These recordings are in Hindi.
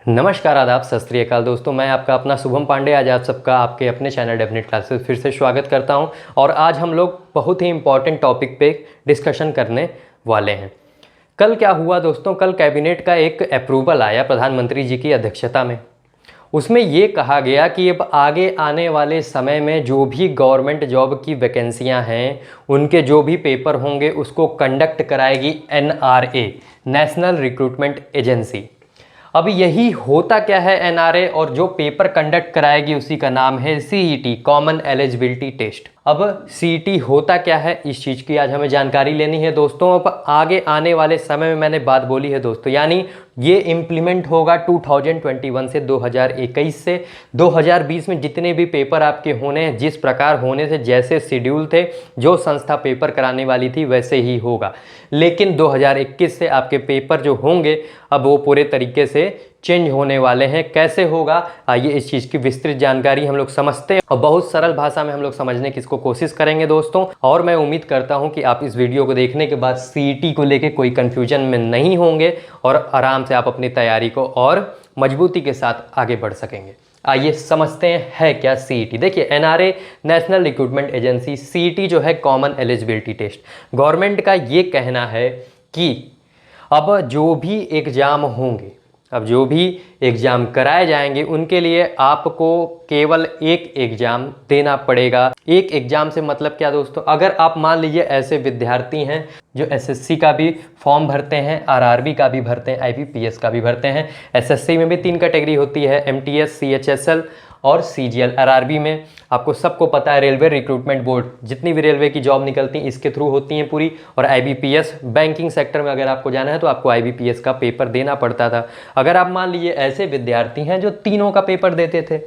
नमस्कार, आदाब, सत श्री अकाल दोस्तों। मैं आपका अपना शुभम पांडे आज आप सबका आपके अपने चैनल डेफिनेट क्लासेस फिर से स्वागत करता हूं। और आज हम लोग बहुत ही इंपॉर्टेंट टॉपिक पे डिस्कशन करने वाले हैं। कल क्या हुआ दोस्तों, कल कैबिनेट का एक अप्रूवल आया प्रधानमंत्री जी की अध्यक्षता में। उसमें ये कहा गया कि अब आगे आने वाले समय में जो भी गवर्नमेंट जॉब की वैकेंसियां हैं उनके जो भी पेपर होंगे उसको कंडक्ट कराएगी NRA, नेशनल रिक्रूटमेंट एजेंसी। अब यही होता क्या है NRA, और जो पेपर कंडक्ट कराएगी उसी का नाम है CET, कॉमन एलिजिबिलिटी टेस्ट। अब CET होता क्या है, इस चीज़ की आज हमें जानकारी लेनी है दोस्तों। अब आगे आने वाले समय में मैंने बात बोली है दोस्तों, यानी ये इम्प्लीमेंट होगा 2021 से 2021 से 2020 में जितने भी पेपर आपके होने हैं जिस प्रकार होने से जैसे शेड्यूल थे, जो संस्था पेपर कराने वाली थी वैसे ही होगा। लेकिन 2021 से आपके पेपर जो होंगे अब वो पूरे तरीके से चेंज होने वाले हैं। कैसे होगा, आइए इस चीज़ की विस्तृत जानकारी हम लोग समझते हैं और बहुत सरल भाषा में हम लोग समझने की इसको कोशिश करेंगे दोस्तों। और मैं उम्मीद करता हूं कि आप इस वीडियो को देखने के बाद CET को लेके कोई कंफ्यूजन में नहीं होंगे और आराम से आप अपनी तैयारी को और मजबूती के साथ आगे बढ़ सकेंगे। आइए समझते हैं है क्या CET। देखिए NRA, national recruitment agency, CET जो है कॉमन एलिजिबिलिटी टेस्ट। गवर्नमेंट का ये कहना है कि अब जो भी एग्ज़ाम होंगे, अब जो भी एग्ज़ाम कराए जाएंगे उनके लिए आपको केवल एक एग्ज़ाम देना पड़ेगा। एक एग्ज़ाम से मतलब क्या दोस्तों, अगर आप मान लीजिए ऐसे विद्यार्थी हैं जो SSC का भी फॉर्म भरते हैं, RRB का भी भरते हैं, IBPS का भी भरते हैं। SSC में भी 3 कैटेगरी होती है, MTS, CHSL और CGL। RRB में आपको सबको पता है रेलवे रिक्रूटमेंट बोर्ड, जितनी भी रेलवे की जॉब निकलती हैं इसके थ्रू होती हैं पूरी। और IBPS, बैंकिंग सेक्टर में अगर आपको जाना है तो आपको IBPS का पेपर देना पड़ता था। अगर आप मान लीजिए ऐसे विद्यार्थी हैं जो तीनों का पेपर देते थे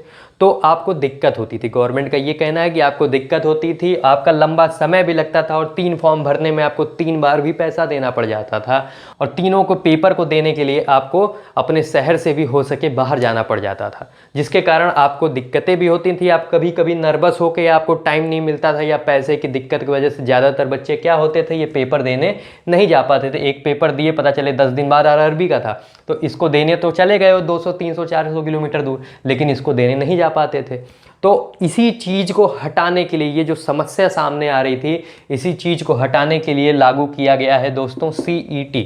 तो आपको दिक्कत होती थी। गवर्नमेंट का ये कहना है कि आपको दिक्कत होती थी, आपका लंबा समय भी लगता था और 3 फॉर्म भरने में आपको 3 बार भी पैसा देना पड़ जाता था। और तीनों को पेपर को देने के लिए आपको अपने शहर से भी हो सके बाहर जाना पड़ जाता था, जिसके कारण आपको दिक्कतें भी होती थी। आप कभी कभी नर्वस होकर या आपको टाइम नहीं मिलता था या पैसे की दिक्कत की वजह से ज़्यादातर बच्चे क्या होते थे, ये पेपर देने नहीं जा पाते थे। एक पेपर दिए, पता चले 10 दिन बाद RRB का था तो इसको देने तो चले गए 200, 300, 400 किलोमीटर दूर, लेकिन इसको देने नहीं जा पाते थे। तो इसी चीज़ को हटाने के लिए, ये जो समस्या सामने आ रही थी, इसी चीज़ को हटाने के लिए लागू किया गया है दोस्तों CET।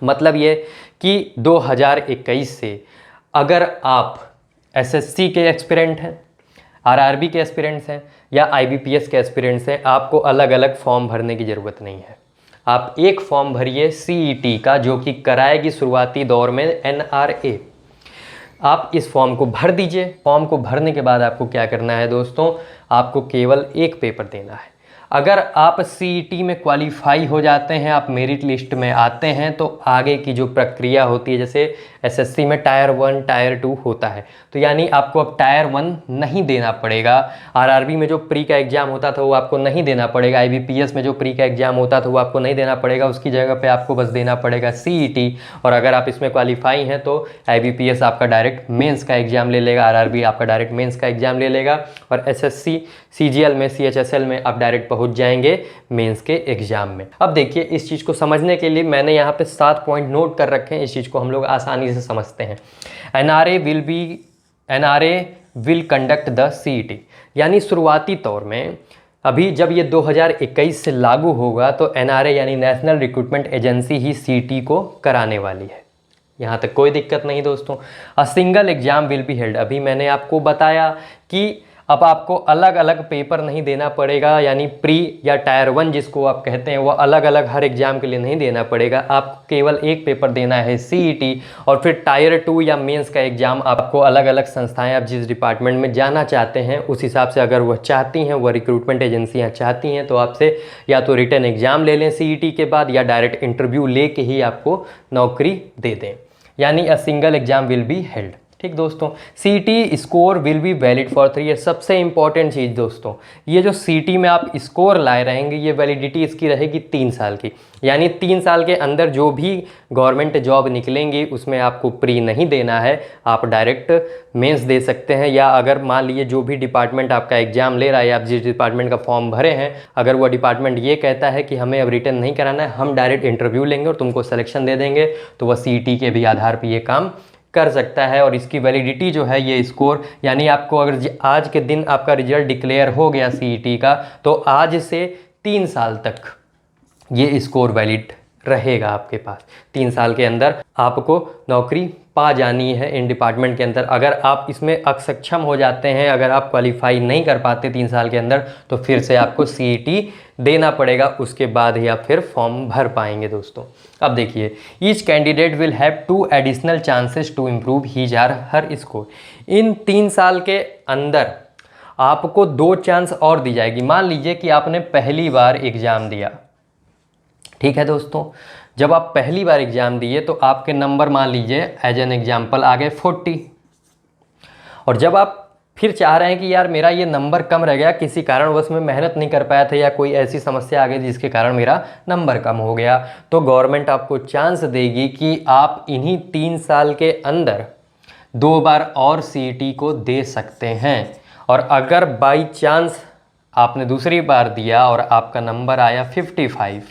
मतलब ये कि 2021 से अगर आप SSC के एस्पिरेंट हैं, RRB के एस्पिरेंट्स हैं या IBPS के एस्पिरेंट्स हैं, आपको अलग अलग फॉर्म भरने की ज़रूरत नहीं है। आप एक फॉर्म भरिए CET का, जो कि कराएगी शुरुआती दौर में NRA। आप इस फॉर्म को भर दीजिए। फॉर्म को भरने के बाद आपको क्या करना है दोस्तों, आपको केवल एक पेपर देना है। अगर आप CET में क्वालिफाई हो जाते हैं, आप मेरिट लिस्ट में आते हैं, तो आगे की जो प्रक्रिया होती है, जैसे SSC में टायर 1, टायर 2 होता है, तो यानी आपको अब टायर 1 नहीं देना पड़ेगा। RRB में जो प्री का एग्ज़ाम होता था वो आपको नहीं देना पड़ेगा। IBPS में जो प्री का एग्ज़ाम होता था वो आपको नहीं देना पड़ेगा। उसकी जगह पे आपको बस देना पड़ेगा CET। और अगर आप इसमें क्वालिफाई हैं तो IBPS आपका डायरेक्ट मेंस का एग्ज़ाम ले लेगा, RRB आपका डायरेक्ट मेंस का एग्ज़ाम ले लेगा, और SSC, CGL में, CHSL में आप डायरेक्ट पहुंच जाएंगे मेंस के एग्ज़ाम में। अब देखिए, इस चीज़ को समझने के लिए मैंने यहाँ पे 7 पॉइंट नोट कर रखे हैं। इस चीज़ को हम लोग आसानी से समझते हैं। NRA will conduct the CET, यानी शुरुआती तौर में अभी जब ये 2021 से लागू होगा तो NRA यानी नेशनल रिक्रूटमेंट एजेंसी ही CET को कराने वाली है। यहाँ तक कोई दिक्कत नहीं दोस्तों। A single exam will be held, अभी मैंने आपको बताया कि अब आपको अलग अलग पेपर नहीं देना पड़ेगा, यानी प्री या टायर 1 जिसको आप कहते हैं वो अलग अलग हर एग्ज़ाम के लिए नहीं देना पड़ेगा। आपको केवल एक पेपर देना है CET, और फिर टायर 2 या मेंस का एग्ज़ाम आपको अलग अलग संस्थाएं, आप जिस डिपार्टमेंट में जाना चाहते हैं उस हिसाब से अगर वह चाहती हैं, वह रिक्रूटमेंट एजेंसियाँ चाहती हैं तो आपसे या तो रिटन एग्ज़ाम ले लें CET के बाद, या डायरेक्ट इंटरव्यू ले के ही आपको नौकरी दे दें, यानी a single exam will be held. ठीक दोस्तों, CET score will be valid for 3 year. सबसे इंपॉर्टेंट चीज़ दोस्तों, ये जो CET में आप स्कोर लाए रहेंगे, ये वैलिडिटी इसकी रहेगी 3 साल की, यानी 3 साल के अंदर जो भी गवर्नमेंट जॉब निकलेंगी उसमें आपको प्री नहीं देना है, आप डायरेक्ट मेंस दे सकते हैं। या अगर मान लीजिए जो भी डिपार्टमेंट आपका एग्ज़ाम ले रहा है, आप जिस डिपार्टमेंट का फॉर्म भरे हैं, अगर वो डिपार्टमेंट ये कहता है कि हमें अब रिटर्न नहीं कराना है, हम डायरेक्ट इंटरव्यू लेंगे और तुमको सिलेक्शन दे देंगे, तो वह CET के भी आधार पर ये काम कर सकता है। और इसकी वैलिडिटी जो है ये स्कोर, यानी आपको अगर आज के दिन आपका रिजल्ट डिक्लेयर हो गया सीईटी का, तो आज से 3 साल तक ये स्कोर वैलिड रहेगा आपके पास। 3 साल के अंदर आपको नौकरी पा जानी है इन डिपार्टमेंट के अंदर। अगर आप इसमें अक्षम हो जाते हैं, अगर आप क्वालिफाई नहीं कर पाते 3 साल के अंदर, तो फिर से आपको सीईटी देना पड़ेगा, उसके बाद ही आप फिर फॉर्म भर पाएंगे दोस्तों। अब देखिए, each candidate will have 2 additional chances to improve his or her score. इन 3 साल के अंदर आपको 2 चांस और दी जाएगी। मान लीजिए कि आपने पहली बार एग्ज़ाम दिया, ठीक है दोस्तों। जब आप पहली बार एग्ज़ाम दिए तो आपके नंबर मान लीजिए एज एन एग्जाम्पल आ गए 40, और जब आप फिर चाह रहे हैं कि यार मेरा ये नंबर कम रह गया, किसी कारणवश मैं मेहनत नहीं कर पाया था या कोई ऐसी समस्या आ गई जिसके कारण मेरा नंबर कम हो गया, तो गवर्नमेंट आपको चांस देगी कि आप इन्हीं 3 साल के अंदर 2 बार और सीईटी को दे सकते हैं। और अगर बाई चांस आपने दूसरी बार दिया और आपका नंबर आया 55,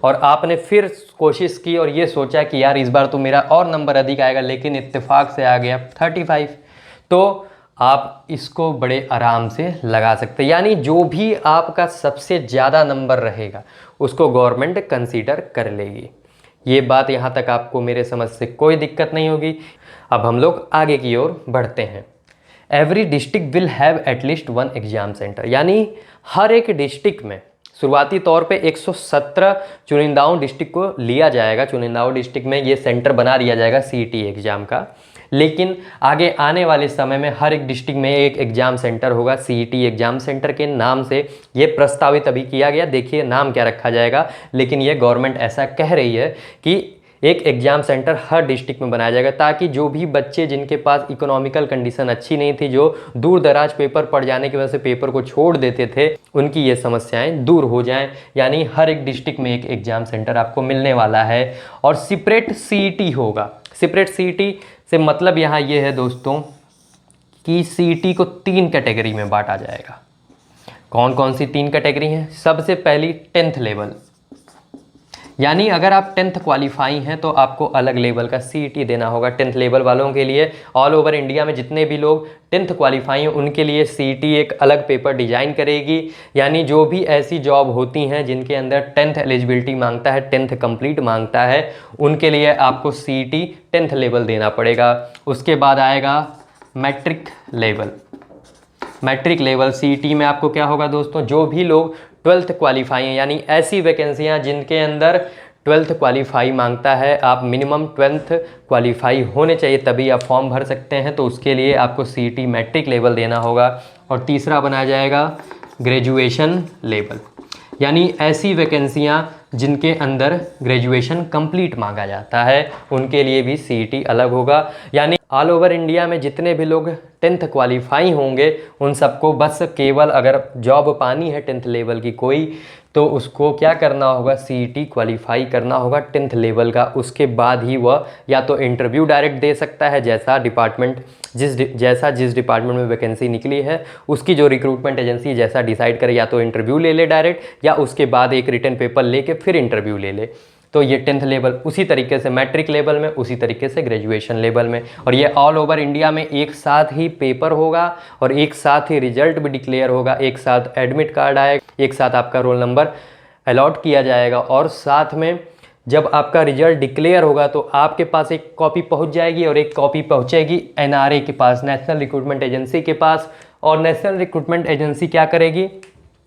और आपने फिर कोशिश की और ये सोचा कि यार इस बार तो मेरा और नंबर अधिक आएगा, लेकिन इत्तेफाक से आ गया 35, तो आप इसको बड़े आराम से लगा सकते हैं। यानी जो भी आपका सबसे ज़्यादा नंबर रहेगा उसको गवर्नमेंट कंसीडर कर लेगी। ये बात यहाँ तक आपको मेरे समझ से कोई दिक्कत नहीं होगी। अब हम लोग आगे की ओर बढ़ते हैं। Every district will have at least 1 exam centre, यानी हर एक डिस्ट्रिक्ट में शुरुआती तौर पे 117 चुनिंदाओं डिस्ट्रिक्ट को लिया जाएगा। चुनिंदाओं डिस्ट्रिक्ट में ये सेंटर बना दिया जाएगा सीईटी एग्ज़ाम का, लेकिन आगे आने वाले समय में हर एक डिस्ट्रिक्ट में एक एग्ज़ाम सेंटर होगा सीईटी एग्ज़ाम सेंटर के नाम से। ये प्रस्तावित अभी किया गया, देखिए नाम क्या रखा जाएगा, लेकिन ये गवर्नमेंट ऐसा कह रही है कि एक एग्ज़ाम सेंटर हर डिस्ट्रिक्ट में बनाया जाएगा, ताकि जो भी बच्चे जिनके पास इकोनॉमिकल कंडीशन अच्छी नहीं थी, जो दूर दराज पेपर पड़ जाने की वजह से पेपर को छोड़ देते थे, उनकी ये समस्याएं दूर हो जाएं। यानी हर एक डिस्ट्रिक्ट में एक एग्ज़ाम सेंटर आपको मिलने वाला है। और सेपरेट सीईटी होगा। सेपरेट सीईटी से मतलब यहाँ ये है दोस्तों कि सीईटी को 3 कैटेगरी में बांटा जाएगा। कौन कौन सी 3 कैटेगरी हैं? सबसे पहली 10th लेवल, यानी अगर आप 10th क्वालिफाई हैं तो आपको अलग लेवल का सीईटी देना होगा 10th लेवल वालों के लिए। ऑल ओवर इंडिया में जितने भी लोग 10th क्वालिफाई हैं उनके लिए सीईटी एक अलग पेपर डिज़ाइन करेगी। यानी जो भी ऐसी जॉब होती हैं जिनके अंदर 10th एलिजिबिलिटी मांगता है, 10th कंप्लीट मांगता है, उनके लिए आपको सीईटी 10th लेवल देना पड़ेगा। उसके बाद आएगा matric level. Matric level CET में आपको क्या होगा दोस्तों, जो भी लोग 12th क्वालिफाई हैं, यानी ऐसी वैकेंसियां जिनके अंदर 12th क्वालिफाई मांगता है, आप मिनिमम 12th क्वालिफाई होने चाहिए तभी आप फॉर्म भर सकते हैं, तो उसके लिए आपको सीईटी मैट्रिक लेवल देना होगा। और तीसरा बनाया जाएगा ग्रेजुएशन लेवल, यानी ऐसी वैकेंसियां जिनके अंदर ग्रेजुएशन कंप्लीट मांगा जाता है, उनके लिए भी सीईटी अलग होगा। यानी ऑल ओवर इंडिया में जितने भी लोग 10th क्वालिफाई होंगे उन सबको बस केवल अगर जॉब पानी है 10th लेवल की कोई, तो उसको क्या करना होगा, सीईटी क्वालिफाई करना होगा 10th लेवल का। उसके बाद ही वह या तो इंटरव्यू डायरेक्ट दे सकता है, जैसा जिस डिपार्टमेंट में वैकेंसी निकली है उसकी जो रिक्रूटमेंट एजेंसी जैसा डिसाइड करे, या तो इंटरव्यू ले ले डायरेक्ट, या उसके बाद एक रिटन पेपर लेके फिर इंटरव्यू ले ले। तो ये 10th लेवल उसी तरीके से मैट्रिक लेवल में, उसी तरीके से ग्रेजुएशन लेवल में। और ये ऑल ओवर इंडिया में एक साथ ही पेपर होगा और एक साथ ही रिजल्ट भी डिक्लेयर होगा, एक साथ एडमिट कार्ड आएगा, एक साथ आपका रोल नंबर अलॉट किया जाएगा, और साथ में जब आपका रिजल्ट डिक्लेयर होगा तो आपके पास एक कॉपी पहुंच जाएगी और एक कॉपी पहुंचेगी एनआरए के पास, नेशनल रिक्रूटमेंट एजेंसी के पास। और नेशनल रिक्रूटमेंट एजेंसी क्या करेगी,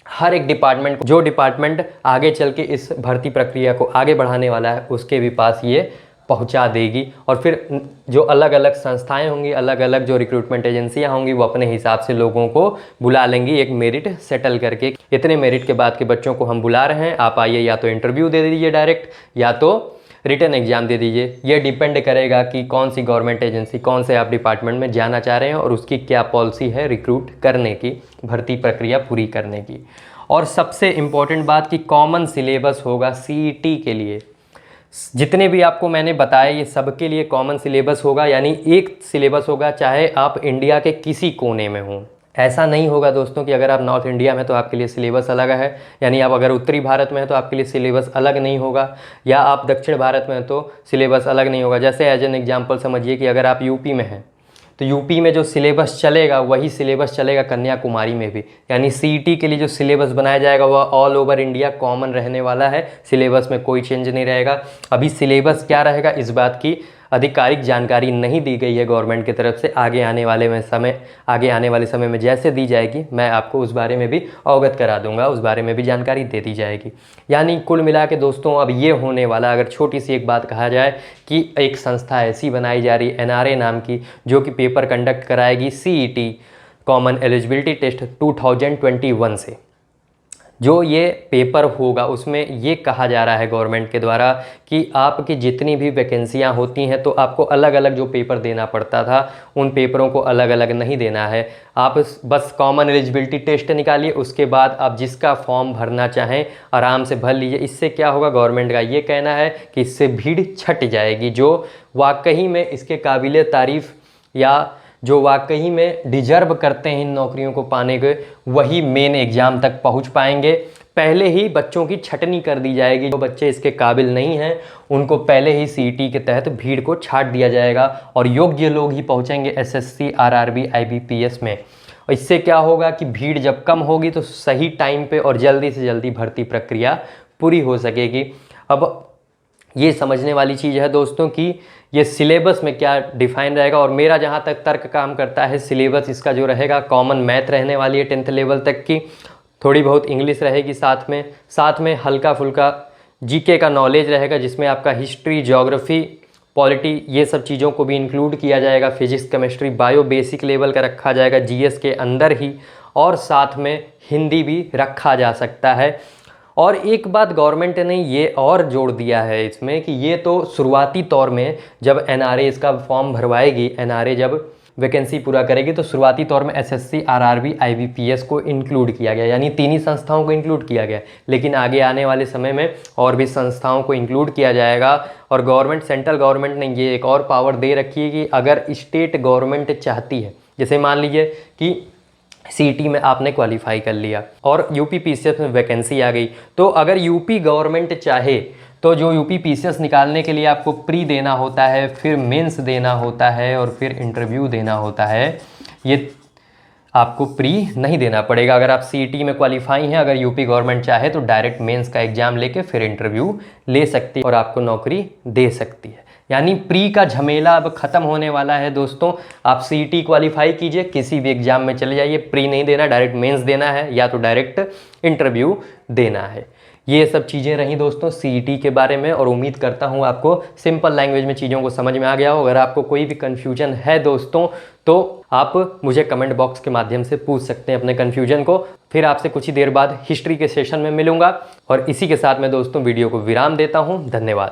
हर एक डिपार्टमेंट को, जो डिपार्टमेंट आगे चल के इस भर्ती प्रक्रिया को आगे बढ़ाने वाला है उसके भी पास ये पहुंचा देगी। और फिर जो अलग अलग संस्थाएं होंगी, अलग अलग जो रिक्रूटमेंट एजेंसियां होंगी, वो अपने हिसाब से लोगों को बुला लेंगी एक मेरिट सेटल करके। इतने मेरिट के बाद के बच्चों को हम बुला रहे हैं, आप आइए, या तो इंटरव्यू दे दीजिए डायरेक्ट, या तो रिटन एग्जाम दे दीजिए। ये डिपेंड करेगा कि कौन सी गवर्नमेंट एजेंसी, कौन से आप डिपार्टमेंट में जाना चाह रहे हैं और उसकी क्या पॉलिसी है रिक्रूट करने की, भर्ती प्रक्रिया पूरी करने की। और सबसे इम्पॉर्टेंट बात कि कॉमन सिलेबस होगा सीईटी के लिए। जितने भी आपको मैंने बताया ये सबके लिए कॉमन सिलेबस होगा, यानी एक सिलेबस होगा, चाहे आप इंडिया के किसी कोने में हों, ऐसा नहीं होगा दोस्तों कि अगर आप नॉर्थ इंडिया में तो आपके लिए सिलेबस अलग है, यानी आप अगर उत्तरी भारत में हैं तो आपके लिए सिलेबस अलग नहीं होगा, या आप दक्षिण भारत में हैं तो सिलेबस अलग नहीं होगा। जैसे एज एन एग्जांपल समझिए कि अगर आप यूपी में हैं तो यूपी में जो सिलेबस चलेगा वही सिलेबस चलेगा कन्याकुमारी में भी, यानी सीईटी के लिए जो सिलेबस बनाया जाएगा वह ऑल ओवर इंडिया कॉमन रहने वाला है, सिलेबस में कोई चेंज नहीं रहेगा। अभी सिलेबस क्या रहेगा इस बात की आधिकारिक जानकारी नहीं दी गई है गवर्नमेंट की तरफ से, आगे आने वाले समय में जैसे दी जाएगी मैं आपको उस बारे में भी अवगत करा दूंगा, उस बारे में भी जानकारी दे दी जाएगी। यानी कुल मिला के दोस्तों अब ये होने वाला, अगर छोटी सी एक बात कहा जाए कि एक संस्था ऐसी बनाई जा रही एनआरए नाम की, जो कि पेपर कंडक्ट कराएगी सीईटी कॉमन एलिजिबिलिटी टेस्ट 2021 से। जो ये पेपर होगा उसमें ये कहा जा रहा है गवर्नमेंट के द्वारा कि आपकी जितनी भी वैकेंसियां होती हैं तो आपको अलग अलग जो पेपर देना पड़ता था उन पेपरों को अलग अलग नहीं देना है। आप बस कॉमन एलिजिबिलिटी टेस्ट निकालिए, उसके बाद आप जिसका फॉर्म भरना चाहें आराम से भर लीजिए। इससे क्या होगा, गवर्नमेंट का ये कहना है कि इससे भीड़ छट जाएगी, जो वाकई में इसके काबिले तारीफ़ या जो वाकई में डिजर्व करते हैं इन नौकरियों को पाने के, वही मेन एग्ज़ाम तक पहुंच पाएंगे। पहले ही बच्चों की छटनी कर दी जाएगी, जो बच्चे इसके काबिल नहीं हैं उनको पहले ही सीईटी के तहत भीड़ को छाट दिया जाएगा और योग्य लोग ही पहुंचेंगे एसएससी, आरआरबी, आईबीपीएस में। और इससे क्या होगा कि भीड़ जब कम होगी तो सही टाइम पे और जल्दी से जल्दी भर्ती प्रक्रिया पूरी हो सकेगी। अब ये समझने वाली चीज़ है दोस्तों कि ये सिलेबस में क्या डिफाइन रहेगा, और मेरा जहाँ तक तर्क काम करता है सिलेबस इसका जो रहेगा कॉमन मैथ रहने वाली है 10th लेवल तक की, थोड़ी बहुत इंग्लिश रहेगी साथ में हल्का फुल्का जीके का नॉलेज रहेगा, जिसमें आपका हिस्ट्री, ज्योग्राफी, पॉलिटी ये सब चीज़ों को भी इंक्लूड किया जाएगा। Physics, chemistry, bio basic level का रखा जाएगा जीएस के अंदर ही, और साथ में हिंदी भी रखा जा सकता है। और एक बात गवर्नमेंट ने ये और जोड़ दिया है इसमें कि ये तो शुरुआती तौर में जब एनआरए इसका फॉर्म भरवाएगी, एनआरए जब वैकेंसी पूरा करेगी तो शुरुआती तौर में एसएससी, आरआरबी, आईबीपीएस को इंक्लूड किया गया, यानी 3 ही संस्थाओं को इंक्लूड किया गया। लेकिन आगे आने वाले समय में और भी संस्थाओं को इंक्लूड किया जाएगा। और सेंट्रल गवर्नमेंट ने ये एक और पावर दे रखी है कि अगर स्टेट गवर्नमेंट चाहती है, जैसे मान लीजिए कि सीईटी में आपने क्वालिफाई कर लिया और यूपी पीसीएस में वैकेंसी आ गई, तो अगर यूपी गवर्नमेंट चाहे तो जो यूपी पीसीएस निकालने के लिए आपको प्री देना होता है, फिर मेंस देना होता है और फिर इंटरव्यू देना होता है, ये आपको प्री नहीं देना पड़ेगा। अगर आप सीईटी में क्वालिफाई हैं, अगर यूपी गवर्नमेंट चाहे तो डायरेक्ट मेंस का एग्ज़ाम लेके फिर इंटरव्यू ले सकती है और आपको नौकरी दे सकती है। यानी प्री का झमेला अब ख़त्म होने वाला है दोस्तों। आप सीईटी क्वालिफाई कीजिए, किसी भी एग्ज़ाम में चले जाइए, प्री नहीं देना, डायरेक्ट मेंस देना है या तो डायरेक्ट इंटरव्यू देना है। ये सब चीज़ें रहीं दोस्तों सीईटी के बारे में, और उम्मीद करता हूँ आपको सिंपल लैंग्वेज में चीज़ों को समझ में आ गया हो। अगर आपको कोई भी कन्फ्यूजन है दोस्तों तो आप मुझे कमेंट बॉक्स के माध्यम से पूछ सकते हैं अपने कन्फ्यूजन को। फिर आपसे कुछ ही देर बाद हिस्ट्री के सेशन में मिलूंगा, और इसी के साथ मैं दोस्तों वीडियो को विराम देता हूँ। धन्यवाद।